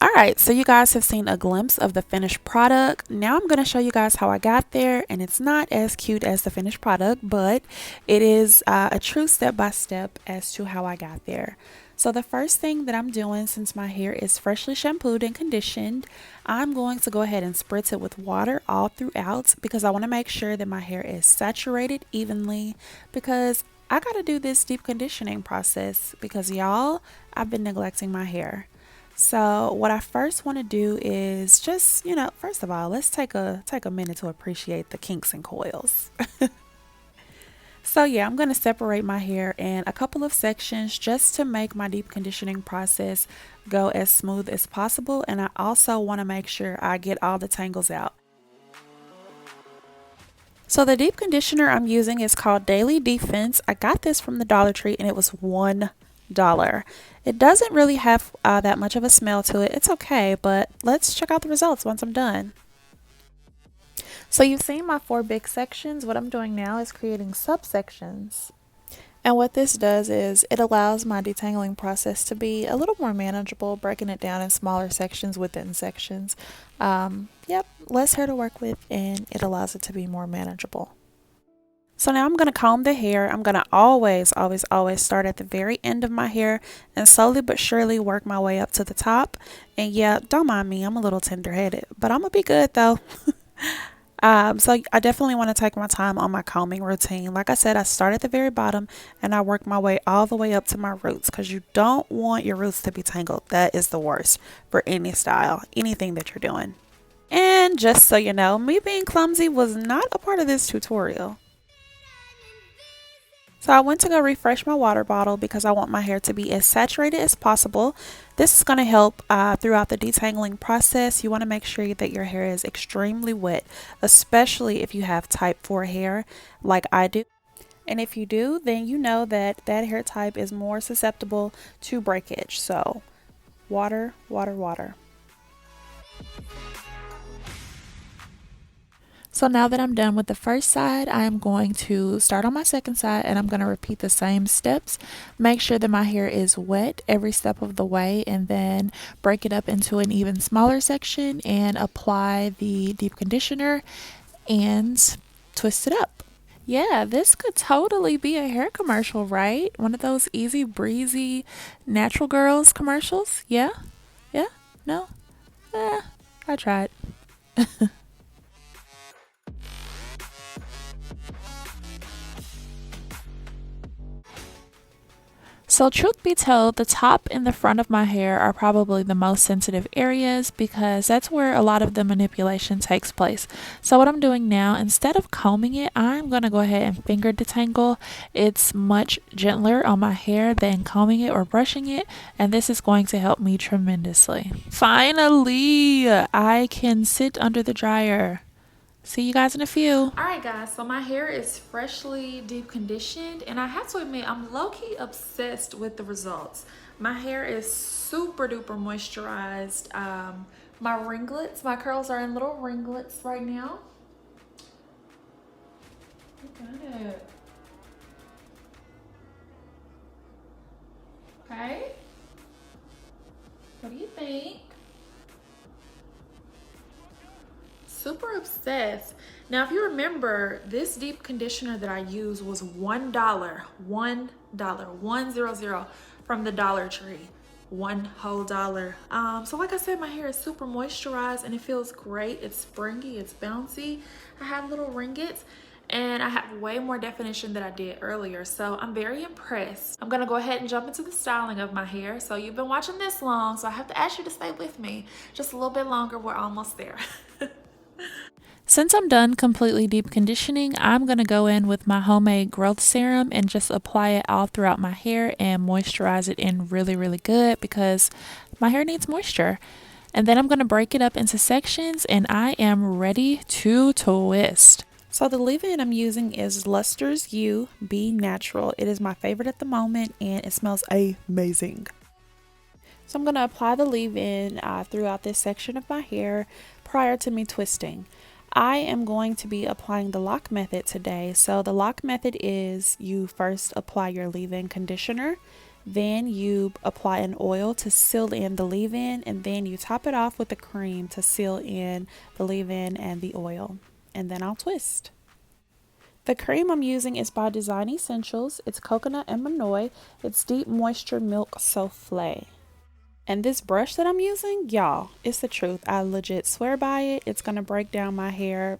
Alright, so you guys have seen a glimpse of the finished product. Now I'm going to show you guys how I got there, and it's not as cute as the finished product, but it is a true step-by-step as to how I got there. So the first thing that I'm doing, since my hair is freshly shampooed and conditioned, I'm going to go ahead and spritz it with water all throughout because I want to make sure that my hair is saturated evenly, because I got to do this deep conditioning process because y'all, I've been neglecting my hair. So what I first want to do is just, first of all, let's take a minute to appreciate the kinks and coils. So yeah, I'm going to separate my hair in a couple of sections just to make my deep conditioning process go as smooth as possible, and I also want to make sure I get all the tangles out. So the deep conditioner I'm using is called Daily Defense. I got this from the Dollar Tree and it was $1. It doesn't really have that much of a smell to it. It's okay, but let's check out the results once I'm done. So you've seen my 4 big sections. What I'm doing now is creating subsections. And what this does is it allows my detangling process to be a little more manageable, breaking it down in smaller sections within sections. Yep, less hair to work with, and it allows it to be more manageable. So now I'm going to comb the hair. I'm going to always start at the very end of my hair and slowly but surely work my way up to the top. And yeah, don't mind me, I'm a little tender-headed, but I'm going to be good though. So I definitely want to take my time on my combing routine. Like I said, I start at the very bottom and I work my way all the way up to my roots because you don't want your roots to be tangled. That is the worst for any style, anything that you're doing. And just so you know, me being clumsy was not a part of this tutorial. So I went to go refresh my water bottle because I want my hair to be as saturated as possible. This is going to help throughout the detangling process. You want to make sure that your hair is extremely wet, especially if you have type 4 hair like I do. And if you do, then you know that that hair type is more susceptible to breakage. So water, water, water. So now that I'm done with the first side, I am going to start on my second side and I'm going to repeat the same steps. Make sure that my hair is wet every step of the way, and then break it up into an even smaller section and apply the deep conditioner and twist it up. Yeah, this could totally be a hair commercial, right? One of those easy breezy natural girls commercials. Yeah? Yeah? No? I tried. So truth be told, the top and the front of my hair are probably the most sensitive areas because that's where a lot of the manipulation takes place. So what I'm doing now, instead of combing it, I'm going to go ahead and finger detangle. It's much gentler on my hair than combing it or brushing it, and this is going to help me tremendously. Finally, I can sit under the dryer. See you guys in a few. Alright guys, so my hair is freshly deep conditioned and I have to admit I'm low-key obsessed with the results. My hair is super duper moisturized. My ringlets, my curls are in little ringlets right now. Look at it. Okay. What do you think? Super obsessed. Now if you remember, this deep conditioner that I use was $1, $1 from the Dollar Tree, one whole dollar. So like I said, my hair is super moisturized and it feels great. It's springy, it's bouncy. I have little ringlets and I have way more definition than I did earlier, so I'm very impressed. I'm gonna go ahead and jump into the styling of my hair. So you've been watching this long, so I have to ask you to stay with me just a little bit longer. We're almost there. Since I'm done completely deep conditioning, I'm going to go in with my homemade growth serum and just apply it all throughout my hair and moisturize it in really, really good because my hair needs moisture. And then I'm going to break it up into sections and I am ready to twist. So the leave-in I'm using is Luster's You Be Natural. It is my favorite at the moment and it smells amazing. So I'm going to apply the leave-in throughout this section of my hair prior to me twisting. I am going to be applying the lock method today. So the lock method is you first apply your leave-in conditioner, Then you apply an oil to seal in the leave-in, and then you top it off with the cream to seal in the leave-in and the oil. And then I'll twist. The cream I'm using is by Design Essentials. It's coconut and Manoy. It's deep moisture milk souffle. And this brush that I'm using, y'all, it's the truth. I legit swear by it. It's going to break down my hair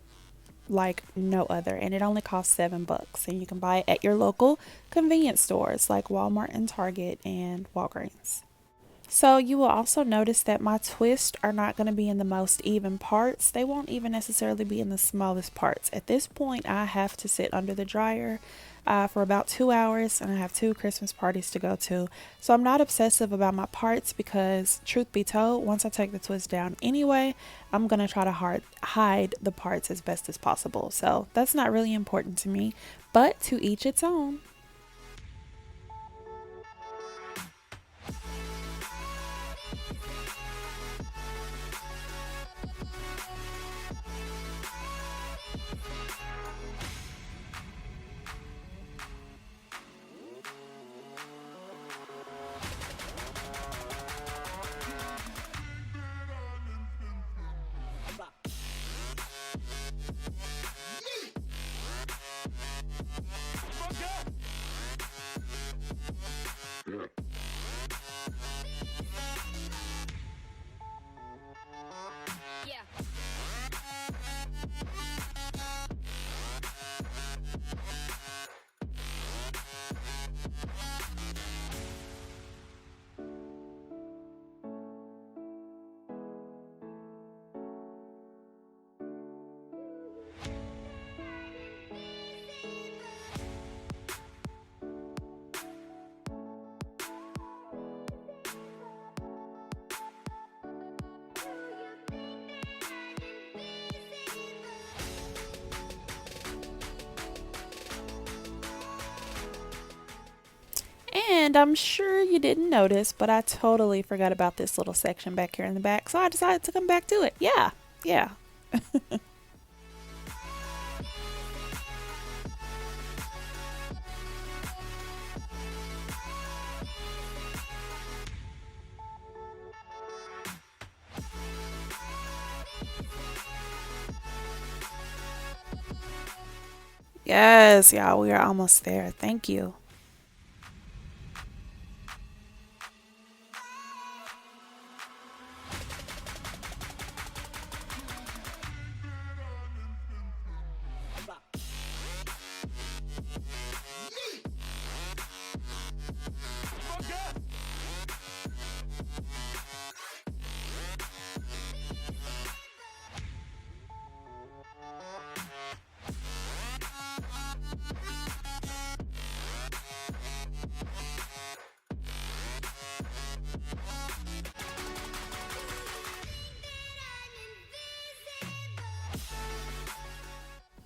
like no other. And it only costs $7. And you can buy it at your local convenience stores like Walmart and Target and Walgreens. So you will also notice that my twists are not going to be in the most even parts. They won't even necessarily be in the smallest parts. At this point, I have to sit under the dryer for about 2 hours, and I have 2 Christmas parties to go to. So I'm not obsessive about my parts because, truth be told, once I take the twist down anyway, I'm going to try to hide the parts as best as possible. So that's not really important to me, but to each its own. And I'm sure you didn't notice, but I totally forgot about this little section back here in the back, so I decided to come back to it. Yeah. Yes, y'all, we are almost there. Thank you.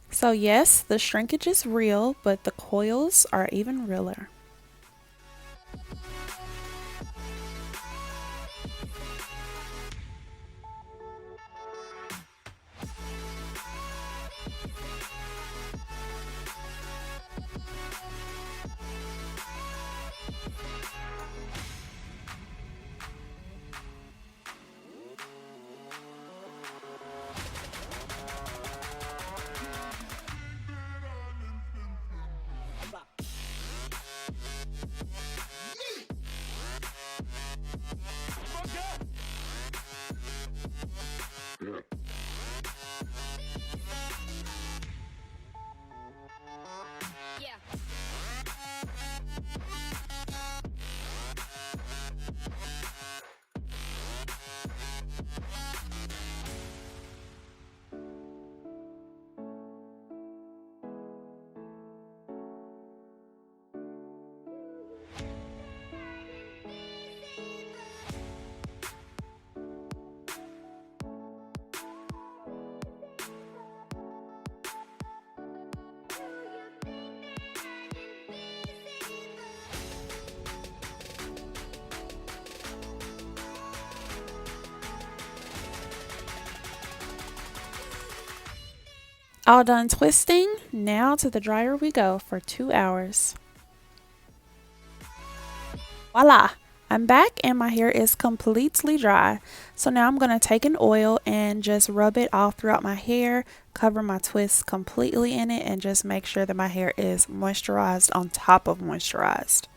So, yes, the shrinkage is real, but the coils are even realer. All done twisting, now to the dryer we go for 2 hours. Voila! I'm back and my hair is completely dry. So now I'm going to take an oil and just rub it all throughout my hair, cover my twists completely in it, and just make sure that my hair is moisturized on top of moisturized.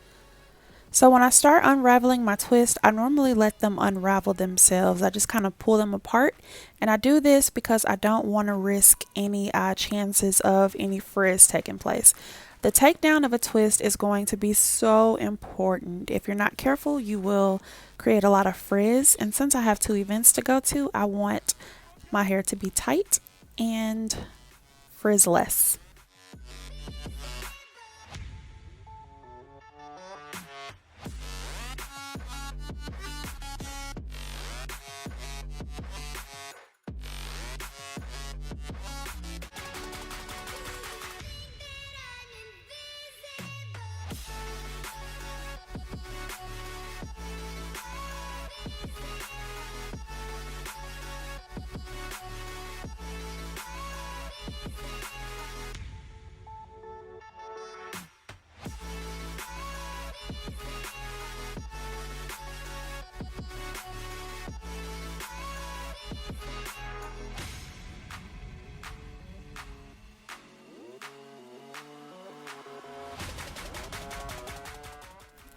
So when I start unraveling my twist, I normally let them unravel themselves. I just kind of pull them apart, and I do this because I don't want to risk any chances of any frizz taking place. The takedown of a twist is going to be so important. If you're not careful, you will create a lot of frizz, and since I have 2 events to go to, I want my hair to be tight and frizzless.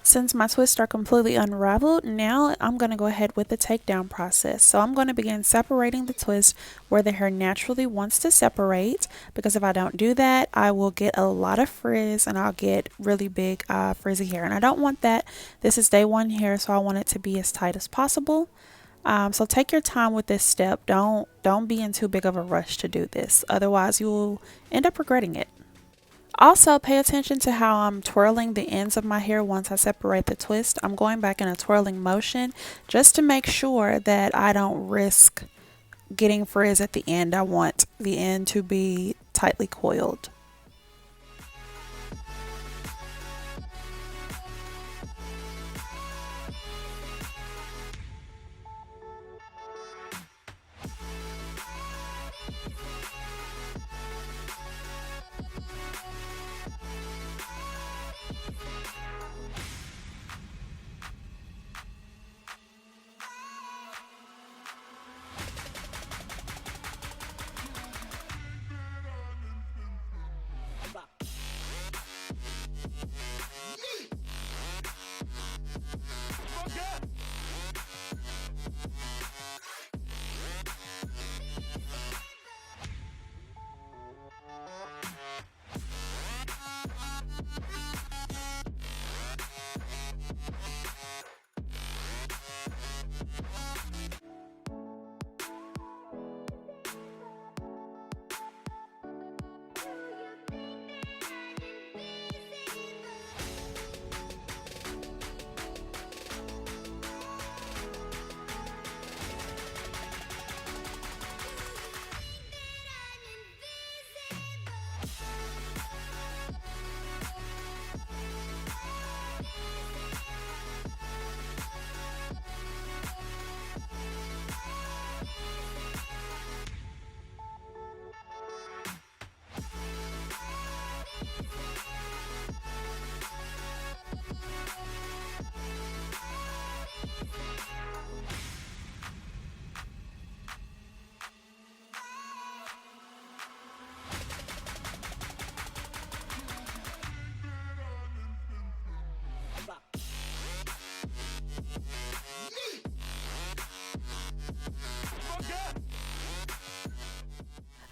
Since my twists are completely unraveled, now I'm going to go ahead with the takedown process. So I'm going to begin separating the twist where the hair naturally wants to separate, because if I don't do that, I will get a lot of frizz and I'll get really big frizzy hair, and I don't want that. This is day 1 hair, so I want it to be as tight as possible. So take your time with this step. Don't be in too big of a rush to do this, otherwise you will end up regretting it. Also, pay attention to how I'm twirling the ends of my hair once I separate the twist. I'm going back in a twirling motion just to make sure that I don't risk getting frizz at the end. I want the end to be tightly coiled.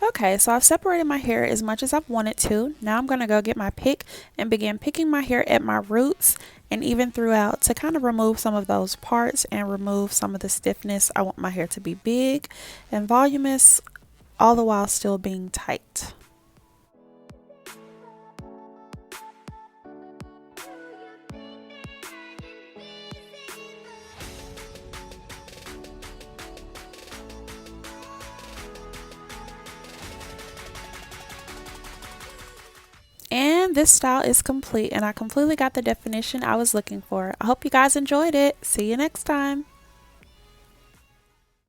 Okay, so I've separated my hair as much as I've wanted to. Now I'm going to go get my pick and begin picking my hair at my roots and even throughout to kind of remove some of those parts and remove some of the stiffness. I want my hair to be big and voluminous, all the while still being tight. And this style is complete, and I completely got the definition I was looking for. I hope you guys enjoyed it. See you next time.